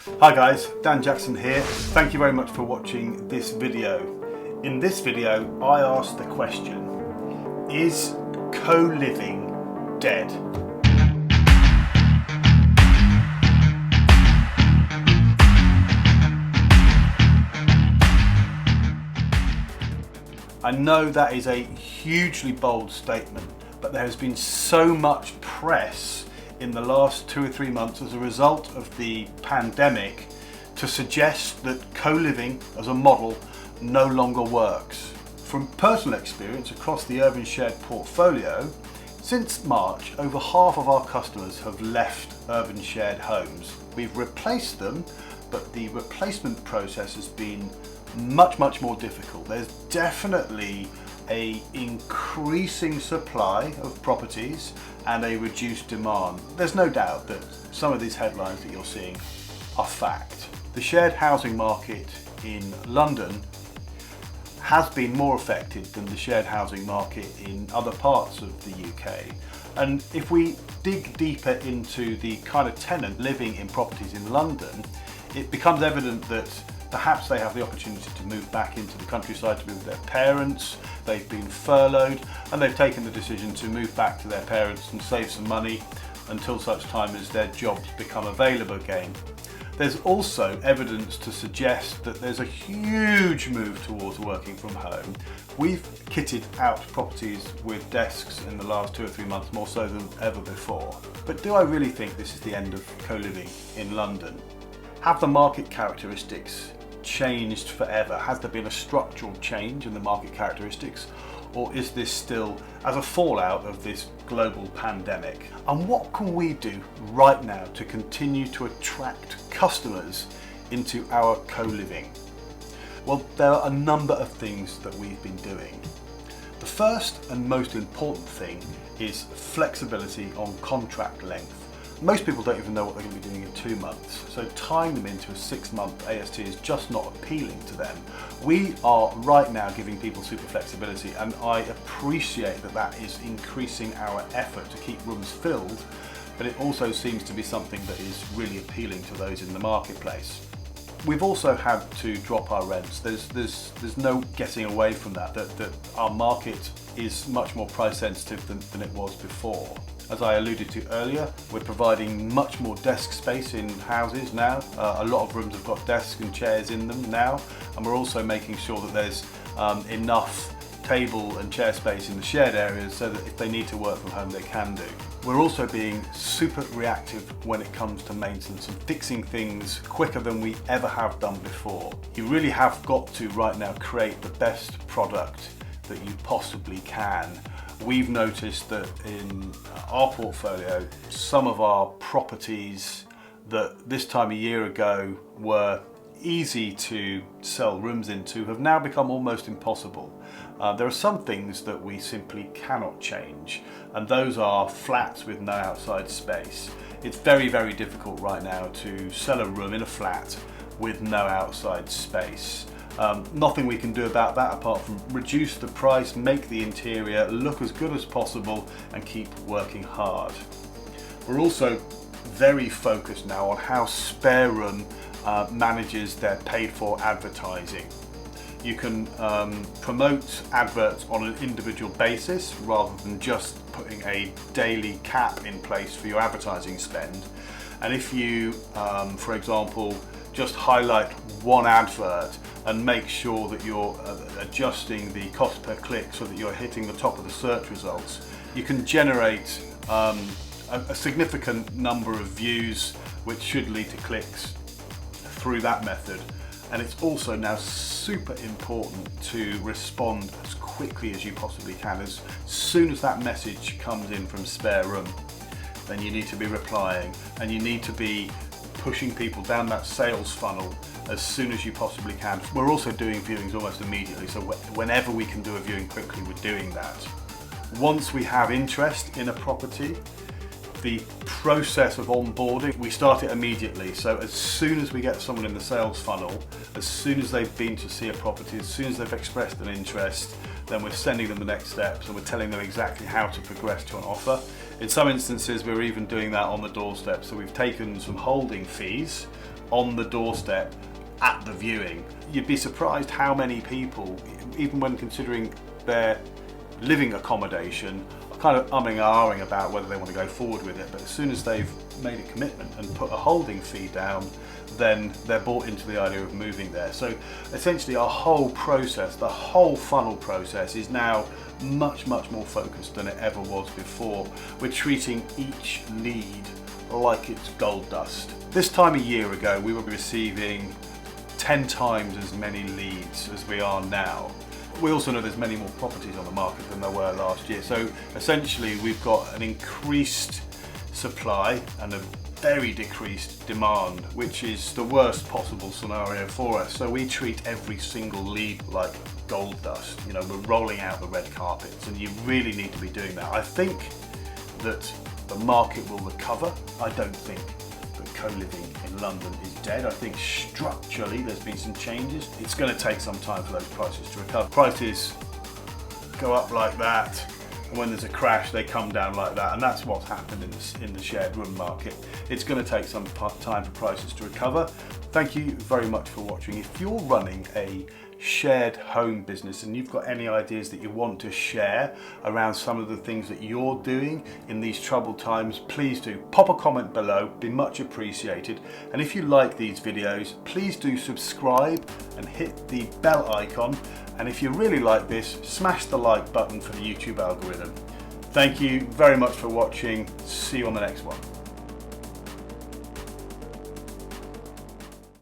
Hi guys, Dan Jackson here. Thank you very much for watching this video. In this video, I asked the question, is co-living dead? I know that is a hugely bold statement, but there has been so much press in the last 2 or 3 months as a result of the pandemic to suggest that co-living as a model no longer works. From personal experience across the Urban Shared portfolio, since March, over half of our customers have left Urban Shared homes. We've replaced them, but the replacement process has been much more difficult. There's definitely an increasing supply of properties and a reduced demand. There's no doubt that some of these headlines that you're seeing are fact. The shared housing market in London has been more affected than the shared housing market in other parts of the UK. And if we dig deeper into the kind of tenant living in properties in London, it becomes evident that perhaps they have the opportunity to move back into the countryside to be with their parents, they've been furloughed, and they've taken the decision to move back to their parents and save some money until such time as their jobs become available again. There's also evidence to suggest that there's a huge move towards working from home. We've kitted out properties with desks in the last 2 or 3 months, more so than ever before. But do I really think this is the end of co-living in London? Have the market characteristics changed forever? Has there been a structural change in the market characteristics, or is this still as a fallout of this global pandemic? And what can we do right now to continue to attract customers into our co-living? Well, there are a number of things that we've been doing. The first and most important thing is flexibility on contract length. Most people don't even know what they're going to be doing in 2 months, so tying them into a 6-month AST is just not appealing to them. We are right now giving people super flexibility, and I appreciate that that is increasing our effort to keep rooms filled, but it also seems to be something that is really appealing to those in the marketplace. We've also had to drop our rents. There's no getting away from that our market is much more price sensitive than it was before. As I alluded to earlier, we're providing much more desk space in houses now. A lot of rooms have got desks and chairs in them now, and we're also making sure that there's enough table and chair space in the shared areas so that if they need to work from home, they can do. We're also being super reactive when it comes to maintenance and fixing things quicker than we ever have done before. You really have got to right now create the best product that you possibly can. We've noticed that in our portfolio, some of our properties that this time a year ago were easy to sell rooms into have now become almost impossible. There are some things that we simply cannot change, and those are flats with no outside space. It's very difficult right now to sell a room in a flat with no outside space. Nothing we can do about that apart from reduce the price, make the interior look as good as possible, and keep working hard. We're also very focused now on how Spare Room manages their paid for advertising. You can promote adverts on an individual basis rather than just putting a daily cap in place for your advertising spend. And if you, for example, just highlight one advert and make sure that you're adjusting the cost per click so that you're hitting the top of the search results, you can generate a significant number of views, which should lead to clicks through that method. And it's also now super important to respond as quickly as you possibly can. As soon as that message comes in from Spare Room, then you need to be replying, and you need to be pushing people down that sales funnel as soon as you possibly can. We're also doing viewings almost immediately, so whenever we can do a viewing quickly, we're doing that. Once we have interest in a property, the process of onboarding, we start it immediately. So as soon as we get someone in the sales funnel, as soon as they've been to see a property, as soon as they've expressed an interest, then we're sending them the next steps and we're telling them exactly how to progress to an offer. In some instances, we're even doing that on the doorstep. So we've taken some holding fees on the doorstep at the viewing. You'd be surprised how many people, even when considering their living accommodation, are kind of umming and ahhing about whether they want to go forward with it, but as soon as they've made a commitment and put a holding fee down, then they're bought into the idea of moving there. So essentially our whole process, the whole funnel process, is now much more focused than it ever was before. We're treating each lead like it's gold dust. This time a year ago we were receiving 10 times as many leads as we are now. We also know there's many more properties on the market than there were last year. So essentially we've got an increased supply and a very decreased demand, which is the worst possible scenario for us. So we treat every single lead like gold dust. You know, we're rolling out the red carpets, and you really need to be doing that. I think that the market will recover. I don't think that co-living in London is dead. I think structurally there's been some changes. It's going to take some time for those prices to recover. Prices go up like that, and when there's a crash they come down like that, and that's what's happened in the shared room market. It's going to take some time for prices to recover. Thank you very much for watching. If you're running a shared home business and you've got any ideas that you want to share around some of the things that you're doing in these troubled times, please do pop a comment below, be much appreciated. And if you like these videos, please do subscribe and hit the bell icon. And if you really like this, smash the like button for the YouTube algorithm. Thank you very much for watching. See you on the next one.